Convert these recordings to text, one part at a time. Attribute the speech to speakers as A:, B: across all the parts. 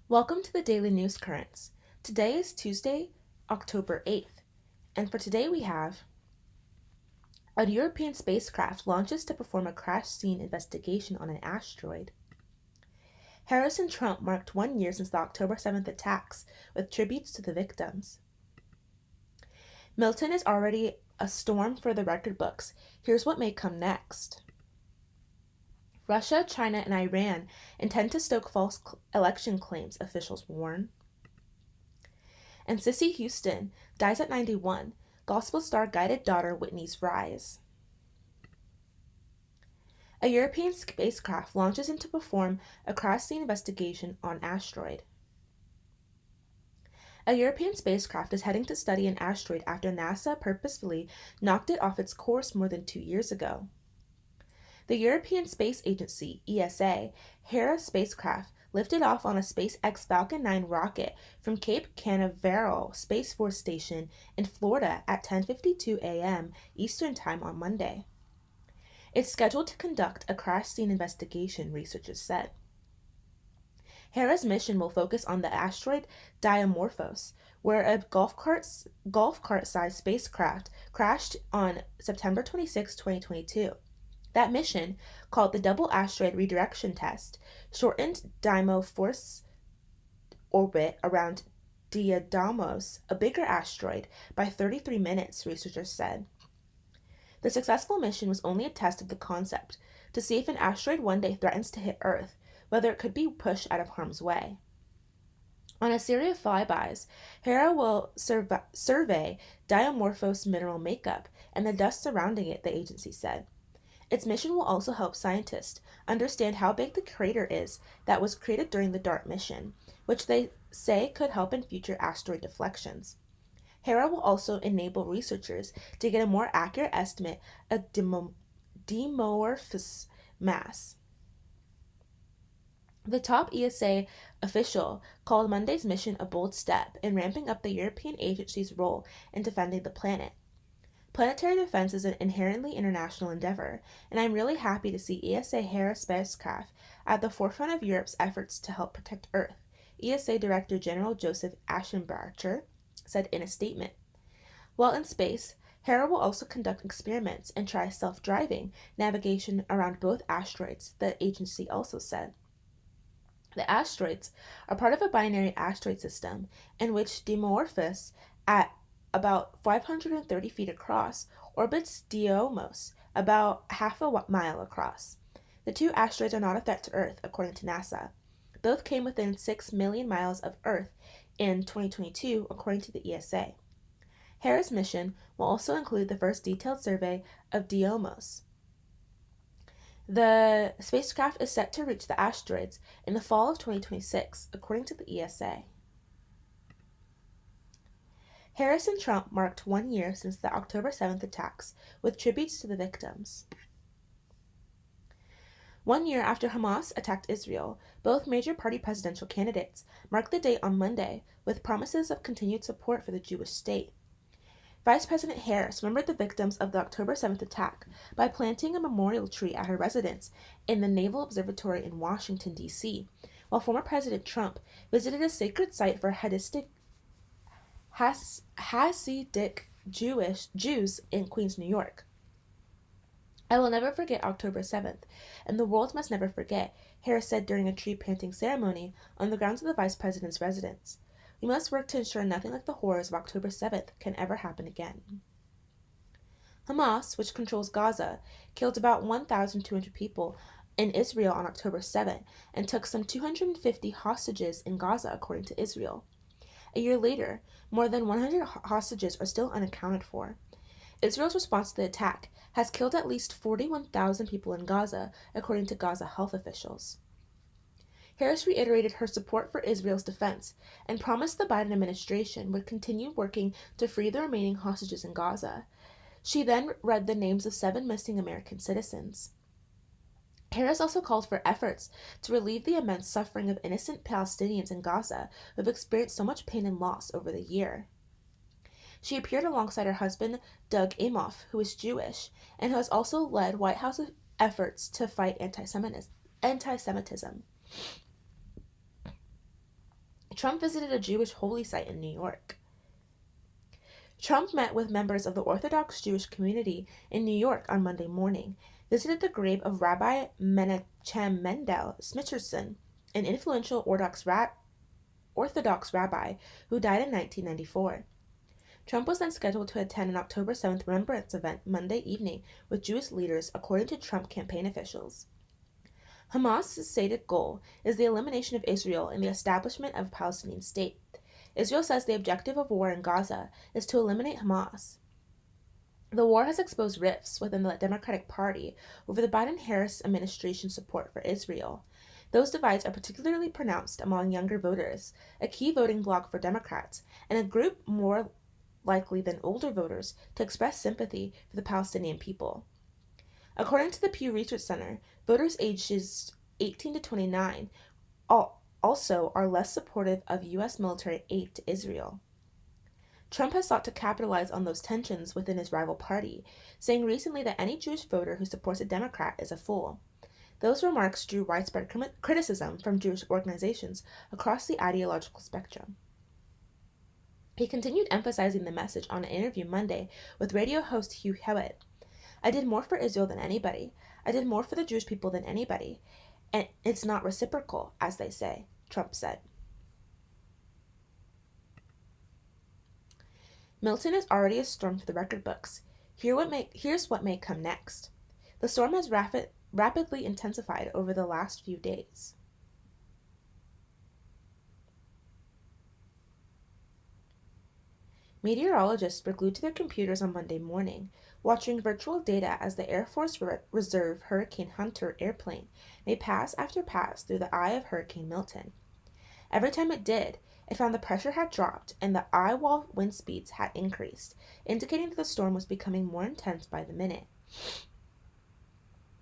A: Welcome to the Daily News Currents. Today is Tuesday, October 8th, and for today we have a European spacecraft launches to perform a crash scene investigation on an asteroid. Harris and Trump marked 1 year since the October 7th attacks with tributes to the victims. Milton is already a storm for the record books. Here's what may come next. Russia, China, and Iran intend to stoke false election claims, officials warn. And Cissy Houston dies at 91. Gospel star guided daughter Whitney's rise. A European spacecraft launches in to perform a crash scene investigation on asteroid. A European spacecraft is heading to study an asteroid after NASA purposefully knocked it off its course more than 2 years ago. The European Space Agency, ESA, Hera spacecraft lifted off on a SpaceX Falcon 9 rocket from Cape Canaveral Space Force Station in Florida at 10:52 a.m. Eastern Time on Monday. It's scheduled to conduct a crash scene investigation, researchers said. Hera's mission will focus on the asteroid Dimorphos, where a golf cart-sized spacecraft crashed on September 26, 2022. That mission, called the Double Asteroid Redirection Test, shortened Dimorphos' orbit around Didymos, a bigger asteroid, by 33 minutes, researchers said. The successful mission was only a test of the concept, to see if an asteroid one day threatens to hit Earth, whether it could be pushed out of harm's way. On a series of flybys, Hera will survey Dimorphos' mineral makeup and the dust surrounding it, the agency said. Its mission will also help scientists understand how big the crater is that was created during the DART mission, which they say could help in future asteroid deflections. Hera will also enable researchers to get a more accurate estimate of Dimorphos' mass. The top ESA official called Monday's mission a bold step in ramping up the European agency's role in defending the planet. Planetary defense is an inherently international endeavor, and I'm really happy to see ESA Hera spacecraft at the forefront of Europe's efforts to help protect Earth, ESA Director General Joseph Aschenbacher said in a statement. While in space, Hera will also conduct experiments and try self-driving navigation around both asteroids, the agency also said. The asteroids are part of a binary asteroid system in which Dimorphos, at about 530 feet across, orbits Didymos, about half a mile across. The two asteroids are not a threat to Earth, according to NASA. Both came within 6 million miles of Earth in 2022, according to the ESA. Hera's mission will also include the first detailed survey of Didymos. The spacecraft is set to reach the asteroids in the fall of 2026, according to the ESA. Harris and Trump marked 1 year since the October 7th attacks, with tributes to the victims. 1 year after Hamas attacked Israel, both major party presidential candidates marked the date on Monday with promises of continued support for the Jewish state. Vice President Harris remembered the victims of the October 7th attack by planting a memorial tree at her residence in the Naval Observatory in Washington, D.C., while former President Trump visited a sacred site for Hasidic Jews in Queens, New York. I will never forget October 7th, and the world must never forget, Harris said during a tree planting ceremony on the grounds of the vice president's residence. We must work to ensure nothing like the horrors of October 7th can ever happen again. Hamas, which controls Gaza, killed about 1,200 people in Israel on October 7 and took some 250 hostages in Gaza, according to Israel. A year later, more than 100 hostages are still unaccounted for. Israel's response to the attack has killed at least 41,000 people in Gaza, according to Gaza health officials. Harris reiterated her support for Israel's defense and promised the Biden administration would continue working to free the remaining hostages in Gaza. She then read the names of 7 missing American citizens. Harris also called for efforts to relieve the immense suffering of innocent Palestinians in Gaza who have experienced so much pain and loss over the year. She appeared alongside her husband, Doug Emhoff, who is Jewish, and who has also led White House efforts to fight anti-Semitism. Trump visited a Jewish holy site in New York. Trump met with members of the Orthodox Jewish community in New York on Monday morning, visited the grave of Rabbi Menachem Mendel Schneerson, an influential Orthodox rabbi who died in 1994. Trump was then scheduled to attend an October 7th remembrance event Monday evening with Jewish leaders, according to Trump campaign officials. Hamas's stated goal is the elimination of Israel and the establishment of a Palestinian state. Israel says the objective of war in Gaza is to eliminate Hamas. The war has exposed rifts within the Democratic Party over the Biden-Harris administration's support for Israel. Those divides are particularly pronounced among younger voters, a key voting bloc for Democrats, and a group more likely than older voters to express sympathy for the Palestinian people. According to the Pew Research Center, voters ages 18 to 29 also are less supportive of U.S. military aid to Israel. Trump has sought to capitalize on those tensions within his rival party, saying recently that any Jewish voter who supports a Democrat is a fool. Those remarks drew widespread criticism from Jewish organizations across the ideological spectrum. He continued emphasizing the message on an interview Monday with radio host Hugh Hewitt. "I did more for Israel than anybody. I did more for the Jewish people than anybody. And it's not reciprocal, as they say," Trump said. Milton is already a storm for the record books. Here's what may come next. The storm has rapidly intensified over the last few days. Meteorologists were glued to their computers on Monday morning, watching virtual data as the Air Force Reserve Hurricane Hunter airplane made pass after pass through the eye of Hurricane Milton. Every time it did, it found the pressure had dropped and the eye wall wind speeds had increased, indicating that the storm was becoming more intense by the minute.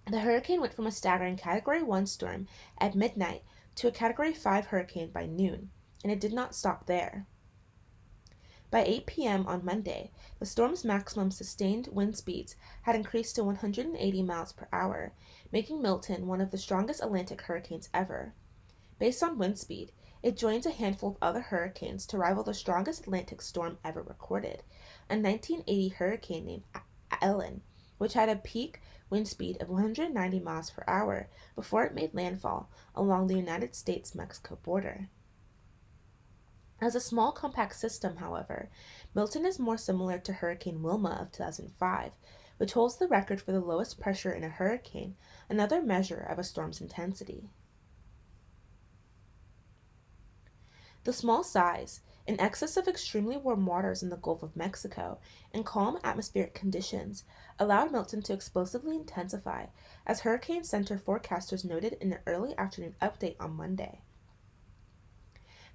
A: The hurricane went from a staggering Category 1 storm at midnight to a Category 5 hurricane by noon, and it did not stop there. By 8 p.m. on Monday, the storm's maximum sustained wind speeds had increased to 180 miles per hour, making Milton one of the strongest Atlantic hurricanes ever. Based on wind speed, it joins a handful of other hurricanes to rival the strongest Atlantic storm ever recorded, a 1980 hurricane named Ellen, which had a peak wind speed of 190 miles per hour before it made landfall along the United States-Mexico border. As a small compact system, however, Milton is more similar to Hurricane Wilma of 2005, which holds the record for the lowest pressure in a hurricane, another measure of a storm's intensity. The small size, in excess of extremely warm waters in the Gulf of Mexico, and calm atmospheric conditions allowed Milton to explosively intensify, as Hurricane Center forecasters noted in an early afternoon update on Monday.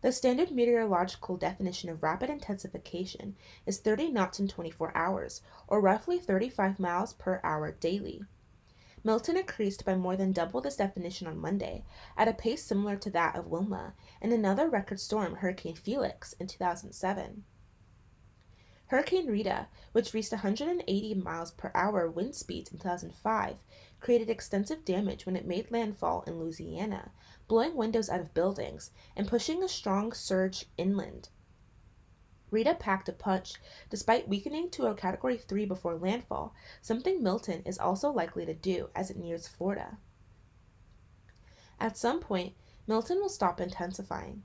A: The standard meteorological definition of rapid intensification is 30 knots in 24 hours, or roughly 35 miles per hour daily. Milton increased by more than double this definition on Monday, at a pace similar to that of Wilma and another record storm, Hurricane Felix, in 2007. Hurricane Rita, which reached 180 miles per hour wind speeds in 2005, created extensive damage when it made landfall in Louisiana, blowing windows out of buildings and pushing a strong surge inland. Rita packed a punch, despite weakening to a Category 3 before landfall, something Milton is also likely to do as it nears Florida. At some point, Milton will stop intensifying.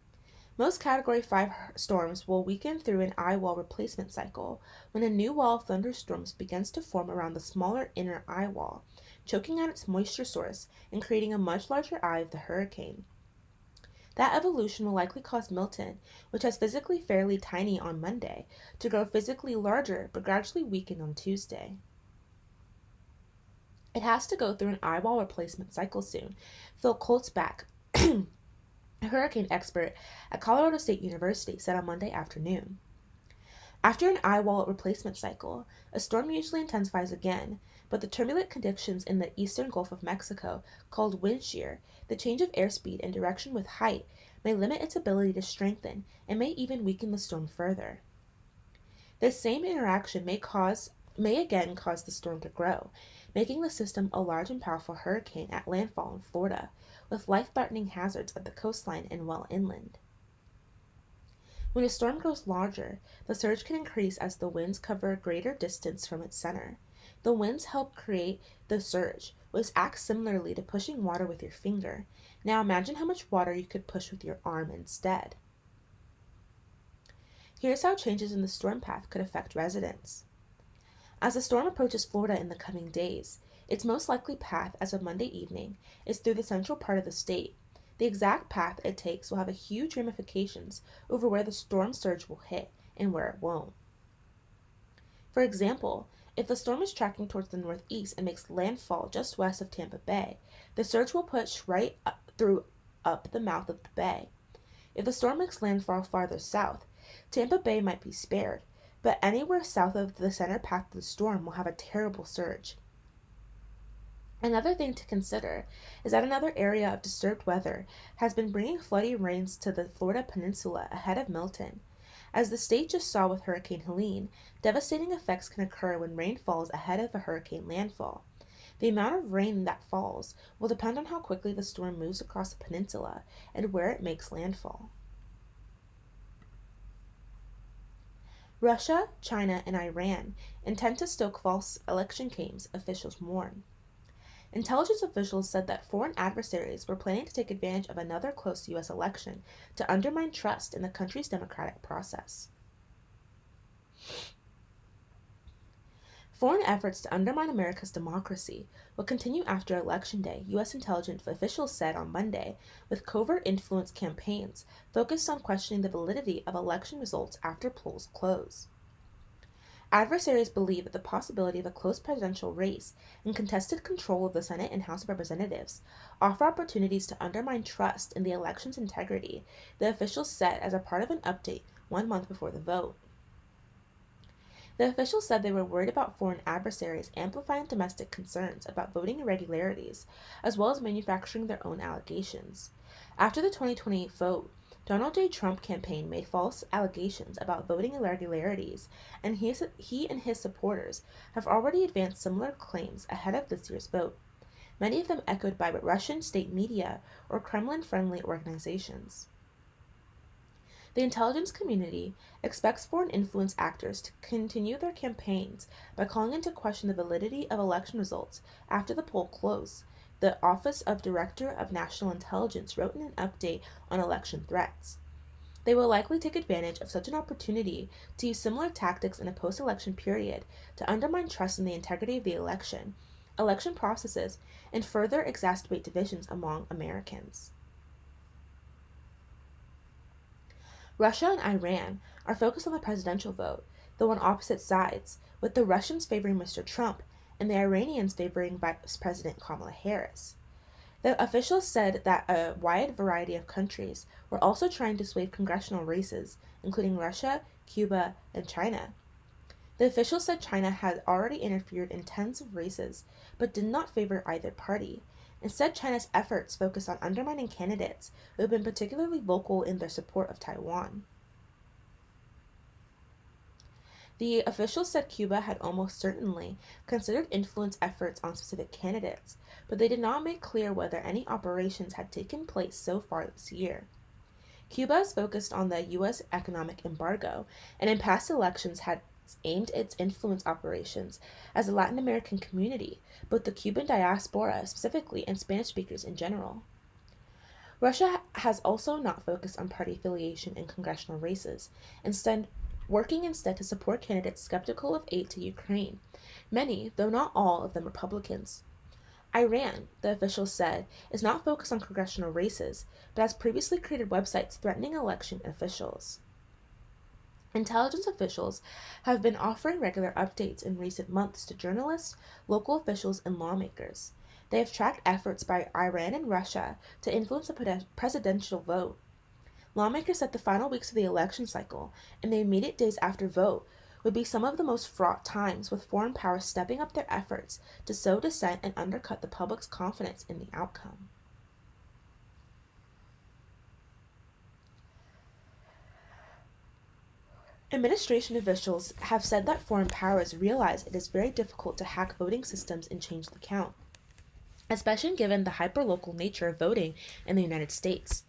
A: Most Category 5 storms will weaken through an eye wall replacement cycle when a new wall of thunderstorms begins to form around the smaller inner eye wall, choking out its moisture source and creating a much larger eye of the hurricane. That evolution will likely cause Milton, which has physically fairly tiny on Monday, to grow physically larger but gradually weaken on Tuesday. It has to go through an eye wall replacement cycle soon, Phil Koltzbach, a hurricane expert at Colorado State University, said on Monday afternoon. After an eye wall replacement cycle, a storm usually intensifies again, but the turbulent conditions in the eastern Gulf of Mexico, called wind shear, the change of airspeed and direction with height, may limit its ability to strengthen and may even weaken the storm further. This same interaction may again cause the storm to grow, making the system a large and powerful hurricane at landfall in Florida, with life-threatening hazards at the coastline and well inland. When a storm grows larger, the surge can increase as the winds cover a greater distance from its center. The winds help create the surge, which acts similarly to pushing water with your finger. Now imagine how much water you could push with your arm instead. Here's how changes in the storm path could affect residents. As the storm approaches Florida in the coming days, its most likely path as of Monday evening is through the central part of the state. The exact path it takes will have huge ramifications over where the storm surge will hit and where it won't. For example, if the storm is tracking towards the northeast and makes landfall just west of Tampa Bay, the surge will push right up the mouth of the bay. If the storm makes landfall farther south, Tampa Bay might be spared, but anywhere south of the center path of the storm will have a terrible surge. Another thing to consider is that another area of disturbed weather has been bringing flooding rains to the Florida peninsula ahead of Milton. As the state just saw with Hurricane Helene, devastating effects can occur when rain falls ahead of a hurricane landfall. The amount of rain that falls will depend on how quickly the storm moves across the peninsula and where it makes landfall. Russia, China, and Iran intend to stoke false election claims, officials warn. Intelligence officials said that foreign adversaries were planning to take advantage of another close U.S. election to undermine trust in the country's democratic process. Foreign efforts to undermine America's democracy will continue after Election Day, U.S. intelligence officials said on Monday, with covert influence campaigns focused on questioning the validity of election results after polls close. Adversaries believe that the possibility of a close presidential race and contested control of the Senate and House of Representatives offer opportunities to undermine trust in the election's integrity, the officials said as a part of an update 1 month before the vote. The officials said they were worried about foreign adversaries amplifying domestic concerns about voting irregularities, as well as manufacturing their own allegations. After the 2020 vote, Donald J. Trump campaign made false allegations about voting irregularities, and he and his supporters have already advanced similar claims ahead of this year's vote, many of them echoed by Russian state media or Kremlin-friendly organizations. The intelligence community expects foreign influence actors to continue their campaigns by calling into question the validity of election results after the poll closed, the Office of Director of National Intelligence wrote in an update on election threats. They will likely take advantage of such an opportunity to use similar tactics in a post-election period to undermine trust in the integrity of the election processes, and further exacerbate divisions among Americans. Russia and Iran are focused on the presidential vote, though on opposite sides, with the Russians favoring Mr. Trump and the Iranians favoring Vice President Kamala Harris. The officials said that a wide variety of countries were also trying to sway congressional races, including Russia, Cuba, and China. The officials said China had already interfered in tens of races, but did not favor either party. Instead, China's efforts focused on undermining candidates who have been particularly vocal in their support of Taiwan. The officials said Cuba had almost certainly considered influence efforts on specific candidates, but they did not make clear whether any operations had taken place so far this year. Cuba is focused on the U.S. economic embargo, and in past elections had aimed its influence operations as a Latin American community, both the Cuban diaspora specifically and Spanish speakers in general. Russia has also not focused on party affiliation in congressional races, working instead to support candidates skeptical of aid to Ukraine, many, though not all, of them Republicans. Iran, the officials said, is not focused on congressional races, but has previously created websites threatening election officials. Intelligence officials have been offering regular updates in recent months to journalists, local officials, and lawmakers. They have tracked efforts by Iran and Russia to influence the presidential vote. Lawmakers said the final weeks of the election cycle and the immediate days after vote would be some of the most fraught times, with foreign powers stepping up their efforts to sow dissent and undercut the public's confidence in the outcome. Administration officials have said that foreign powers realize it is very difficult to hack voting systems and change the count, especially given the hyperlocal nature of voting in the United States.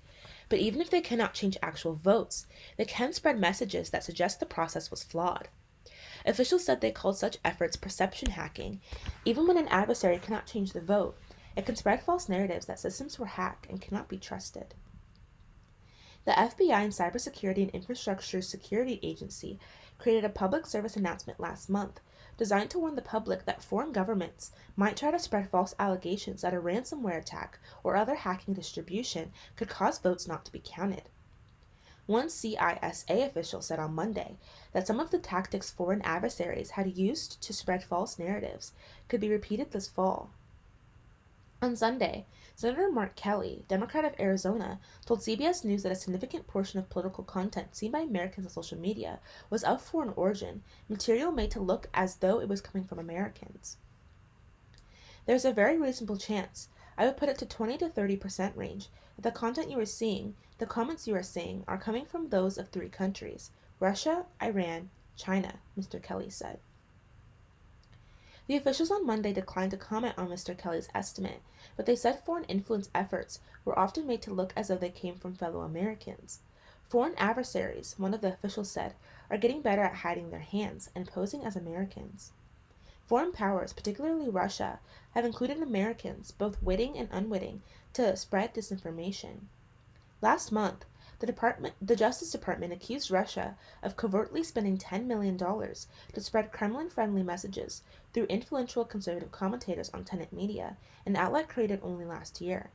A: But even if they cannot change actual votes, they can spread messages that suggest the process was flawed. Officials said they called such efforts perception hacking. Even when an adversary cannot change the vote, it can spread false narratives that systems were hacked and cannot be trusted. The FBI and Cybersecurity and Infrastructure Security Agency created a public service announcement last month designed to warn the public that foreign governments might try to spread false allegations that a ransomware attack or other hacking distribution could cause votes not to be counted. One CISA official said on Monday that some of the tactics foreign adversaries had used to spread false narratives could be repeated this fall. On Sunday, Senator Mark Kelly, Democrat of Arizona, told CBS News that a significant portion of political content seen by Americans on social media was of foreign origin, material made to look as though it was coming from Americans. There's a very reasonable chance, I would put it to 20 to 30% range, that the content you are seeing, the comments you are seeing, are coming from those of 3 countries: Russia, Iran, China, Mr. Kelly said. The officials on Monday declined to comment on Mr. Kelly's estimate, but they said foreign influence efforts were often made to look as though they came from fellow Americans. Foreign adversaries, one of the officials said, are getting better at hiding their hands and posing as Americans. Foreign powers, particularly Russia, have included Americans, both witting and unwitting, to spread disinformation. Last month, the Justice Department accused Russia of covertly spending $10 million to spread Kremlin-friendly messages through influential conservative commentators on Tenet Media, an outlet created only last year.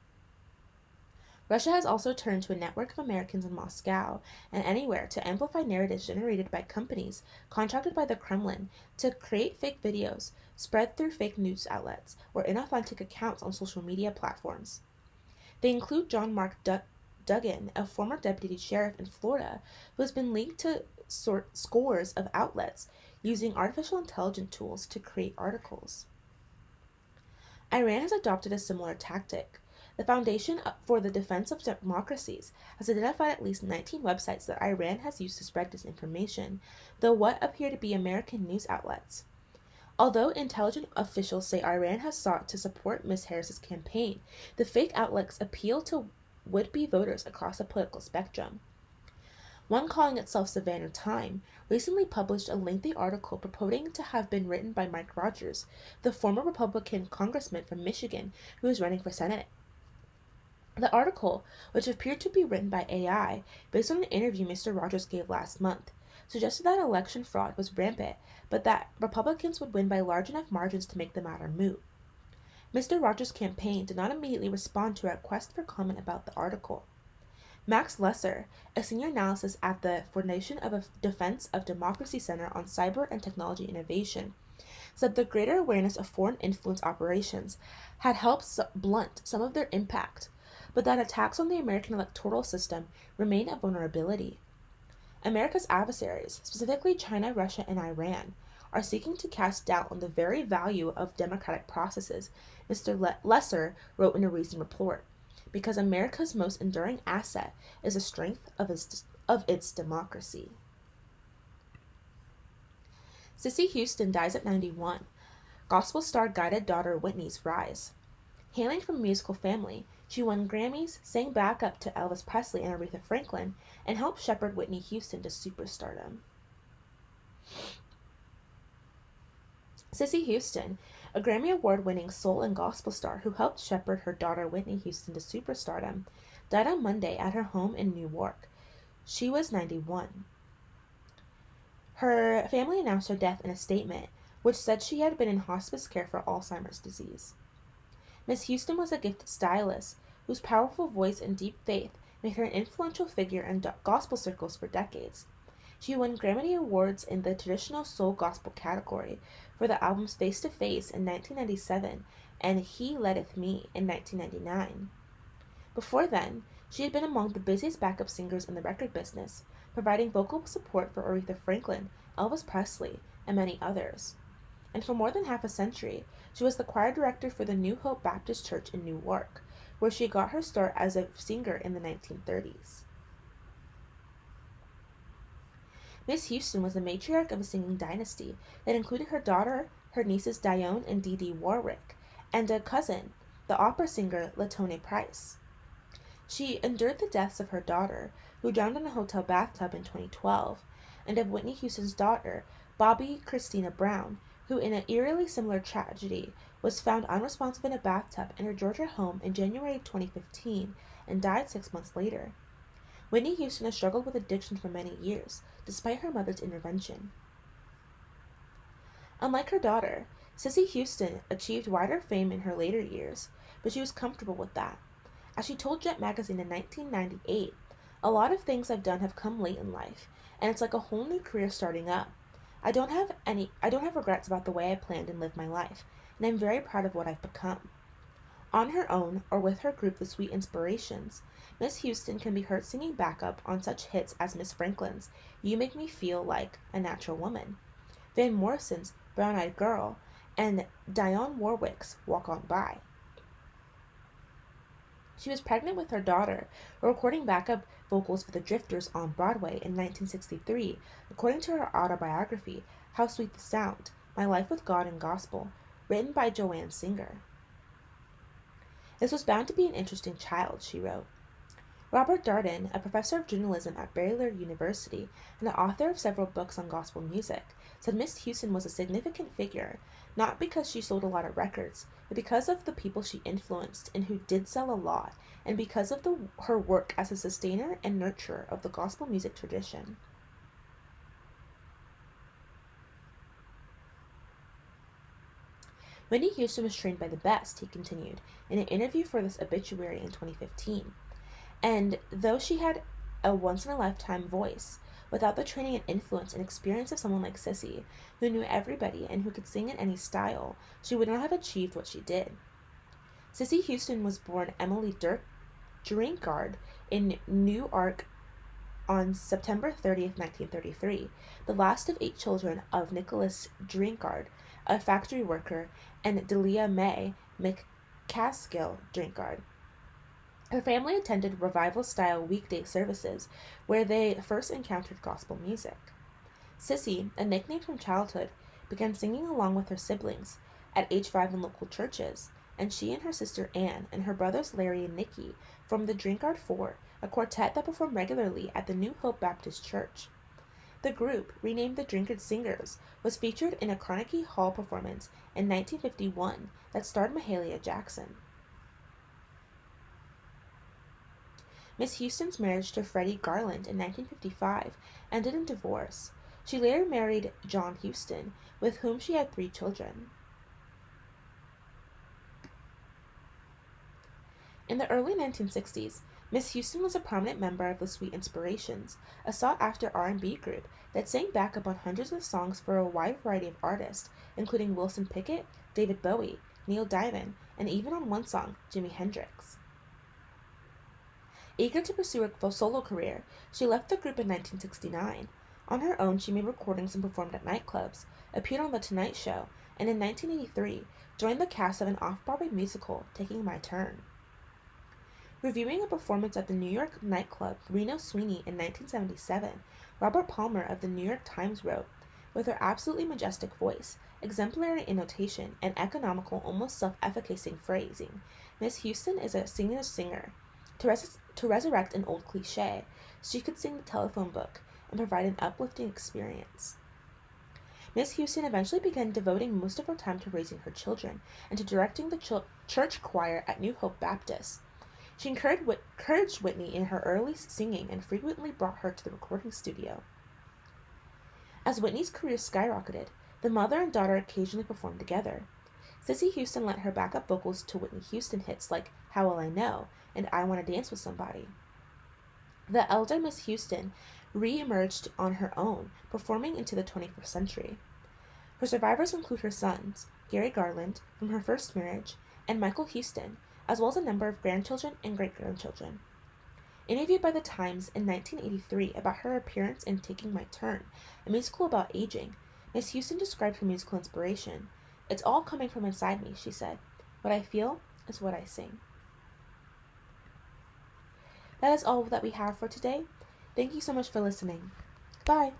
A: Russia has also turned to a network of Americans in Moscow and anywhere to amplify narratives generated by companies contracted by the Kremlin to create fake videos spread through fake news outlets or inauthentic accounts on social media platforms. They include John Mark Duggan, a former deputy sheriff in Florida, who has been linked to scores of outlets using artificial intelligence tools to create articles. Iran has adopted a similar tactic. The Foundation for the Defense of Democracies has identified at least 19 websites that Iran has used to spread disinformation, though what appear to be American news outlets. Although intelligence officials say Iran has sought to support Ms. Harris's campaign, the fake outlets appeal to would-be voters across the political spectrum. One calling itself Savannah Time recently published a lengthy article purporting to have been written by Mike Rogers, the former Republican congressman from Michigan who is running for Senate. The article, which appeared to be written by AI based on an interview Mr. Rogers gave last month, suggested that election fraud was rampant, but that Republicans would win by large enough margins to make the matter moot. Mr. Rogers' campaign did not immediately respond to a request for comment about the article. Max Lesser, a senior analyst at the Foundation of Defense of Democracy Center on Cyber and Technology Innovation, said the greater awareness of foreign influence operations had helped blunt some of their impact, but that attacks on the American electoral system remain a vulnerability. America's adversaries, specifically China, Russia, and Iran, are seeking to cast doubt on the very value of democratic processes, Mr. Lesser wrote in a recent report, because America's most enduring asset is the strength of its democracy. Cissy Houston dies at 91. Gospel star guided daughter Whitney's rise. Hailing from a musical family, she won Grammys, sang backup to Elvis Presley and Aretha Franklin, and helped shepherd Whitney Houston to superstardom. Cissy Houston, a Grammy Award-winning soul and gospel star who helped shepherd her daughter Whitney Houston to superstardom, died on Monday at her home in Newark. She was 91. Her family announced her death in a statement, which said she had been in hospice care for Alzheimer's disease. Miss Houston was a gifted stylist whose powerful voice and deep faith made her an influential figure in gospel circles for decades. She won Grammy Awards in the traditional soul gospel category for the albums Face to Face in 1997 and He Leadeth Me in 1999. Before then, she had been among the busiest backup singers in the record business, providing vocal support for Aretha Franklin, Elvis Presley, and many others. And for more than half a century, she was the choir director for the New Hope Baptist Church in Newark, where she got her start as a singer in the 1930s. Miss Houston was the matriarch of a singing dynasty that included her daughter, her nieces Dionne and Dee Dee Warwick, and a cousin, the opera singer LaTonya Price. She endured the deaths of her daughter, who drowned in a hotel bathtub in 2012, and of Whitney Houston's daughter, Bobby Christina Brown, who, in an eerily similar tragedy, was found unresponsive in a bathtub in her Georgia home in January 2015 and died 6 months later. Whitney Houston has struggled with addiction for many years, despite her mother's intervention. Unlike her daughter, Cissy Houston achieved wider fame in her later years, but she was comfortable with that. As she told Jet Magazine in 1998, "A lot of things I've done have come late in life, and it's like a whole new career starting up. I don't have regrets about the way I planned and lived my life, and I'm very proud of what I've become." On her own, or with her group The Sweet Inspirations, Miss Houston can be heard singing backup on such hits as Miss Franklin's "You Make Me Feel Like a Natural Woman," Van Morrison's "Brown Eyed Girl," and Dionne Warwick's "Walk On By." She was pregnant with her daughter, recording backup vocals for the Drifters on Broadway in 1963, according to her autobiography, How Sweet the Sound, My Life with God and Gospel, written by Joanne Singer. "This was bound to be an interesting child," she wrote. Robert Darden, a professor of journalism at Baylor University and the author of several books on gospel music, said Miss Houston was a significant figure, not because she sold a lot of records, but because of the people she influenced and who did sell a lot, and because of her work as a sustainer and nurturer of the gospel music tradition. Whitney Houston was trained by the best, he continued, in an interview for this obituary in 2015. And though she had a once-in-a-lifetime voice, without the training and influence and experience of someone like Cissy, who knew everybody and who could sing in any style, she would not have achieved what she did. Cissy Houston was born Emily Drinkard in Newark on September 30th, 1933, the last of 8 children of Nicholas Drinkard, a factory worker, and Delia Mae McCaskill Drinkard. Her family attended revival-style weekday services, where they first encountered gospel music. Cissy, a nickname from childhood, began singing along with her siblings at age 5 in local churches, and she and her sister Anne and her brothers Larry and Nicky formed the Drinkard Four, a quartet that performed regularly at the New Hope Baptist Church. The group, renamed the Drinkard Singers, was featured in a Carnegie Hall performance in 1951 that starred Mahalia Jackson. Miss Houston's marriage to Freddie Garland in 1955 ended in divorce. She later married John Houston, with whom she had 3 children. In the early 1960s, Miss Houston was a prominent member of the Sweet Inspirations, a sought-after R&B group that sang backup on hundreds of songs for a wide variety of artists, including Wilson Pickett, David Bowie, Neil Diamond, and even on one song, Jimi Hendrix. Eager to pursue a solo career, she left the group in 1969. On her own, she made recordings and performed at nightclubs, appeared on The Tonight Show, and in 1983, joined the cast of an off-Broadway musical, Taking My Turn. Reviewing a performance at the New York nightclub Reno Sweeney in 1977, Robert Palmer of the New York Times wrote, "With her absolutely majestic voice, exemplary intonation, and economical, almost self-efficacious phrasing, Miss Houston is a singer's singer. To resurrect an old cliché, she could sing the telephone book and provide an uplifting experience." Miss Houston eventually began devoting most of her time to raising her children and to directing the church choir at New Hope Baptist. She encouraged Whitney in her early singing and frequently brought her to the recording studio. As Whitney's career skyrocketed, the mother and daughter occasionally performed together. Cissy Houston lent her backup vocals to Whitney Houston hits like How Will I Know and I Want to Dance with Somebody. The elder Miss Houston re-emerged on her own, performing into the 21st century. Her survivors include her sons, Gary Garland, from her first marriage, and Michael Houston, as well as a number of grandchildren and great-grandchildren. Interviewed by The Times in 1983 about her appearance in Taking My Turn, a musical about aging, Miss Houston described her musical inspiration. "It's all coming from inside me," she said. "What I feel is what I sing." That is all that we have for today. Thank you so much for listening. Bye!